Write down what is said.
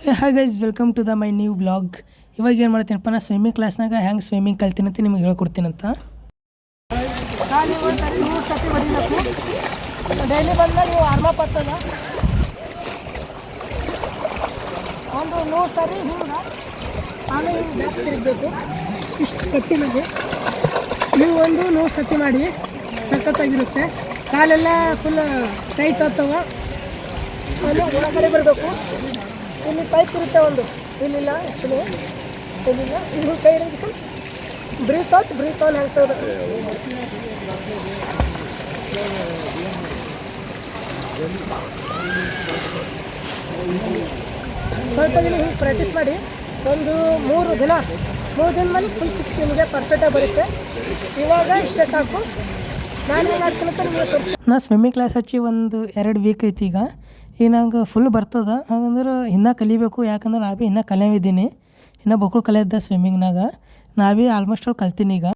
Hi guys, welcome to the my new blog. ಇವಾಗ ಏನು ಮಾಡ್ತೀನಪ್ಪ, ನಾ ಸ್ವಿಮ್ಮಿಂಗ್ ಕ್ಲಾಸ್ನಾಗ ಹೆಂಗೆ ಸ್ವಿಮ್ಮಿಂಗ್ ಕಲ್ತೀನಂತ ನಿಮಗೆ ಹೇಳ್ಕೊಡ್ತೀನಂತ. ಡೈಲಿ ಬಂದಾಗ ನೀವು ವಾರ್ಮಪ್ ಆಗ್ತದ ಒಂದು 100 ಸರಿ ಹಿಂಗೆ, ಆಮೇಲೆ ಹಿಂಗೆ ಬ್ಯಾಕ್ ತಿರುಗಬೇಕು. ಇಷ್ಟು ಕಟ್ಟಿಮಗೆ ನೀವು ಒಂದು 100 ಸತಿ ಮಾಡಿ, ಸಖತ್ತಾಗಿರುತ್ತೆ. ಕಾಲೆಲ್ಲ ಫುಲ್ ಟೈಟ್ ಆಗ್ತವೆ. ಆಮೇಲೆ ಒಳಗಡೆ ಬರಬೇಕು. ಇಲ್ಲಿ ಪೈಪ್ ಇರುತ್ತೆ ಒಂದು, ಇಲ್ಲಿಲ್ಲ ಆ್ಯಕ್ಚುಲಿ, ಇಲ್ಲಿಲ್ಲ. ಇದು ಕೈ ಹಿಡಿದು sir breathe out breathe on ಆಗ್ತದೆ. ಸ್ವಲ್ಪ ದಿನ ಹಿಂಗೆ ಪ್ರಾಕ್ಟೀಸ್ ಮಾಡಿ, ಒಂದು 3 ದಿನ ಮೇಲೆ ಫುಲ್ ಫಿಕ್ಸ್ ನಿಮಗೆ ಪರ್ಫೆಕ್ಟಾಗಿ ಬರುತ್ತೆ. ಇವಾಗ ಇಷ್ಟೇ ಸಾಕು. ನಾನು ಏನು ಮಾಡ್ತೀನಂತ ನಿಮಗೆ ನಾ ಸ್ವಿಮ್ಮಿಂಗ್ ಕ್ಲಾಸ್ ಹಚ್ಚಿ ಒಂದು 2 ವೀಕ್ ಐತಿ. ಈಗ ನಂಗೆ ಫುಲ್ ಬರ್ತದೆ. ಹಾಗಂದ್ರೆ ಇನ್ನೂ ಕಲಿಬೇಕು, ಯಾಕಂದ್ರೆ ನಾ ಭೀ ಇನ್ನೂ ಕಲಿಯಿದ್ದೀನಿ. ಇನ್ನೂ ಬಕ್ಕಳು ಕಲಿಯದ್ದ ಸ್ವಿಮ್ಮಿಂಗ್ನಾಗ. ನಾ ಭೀ ಆಲ್ಮೋಸ್ಟ್ ಅಲ್ಲಿ ಕಲ್ತೀನಿ. ಈಗ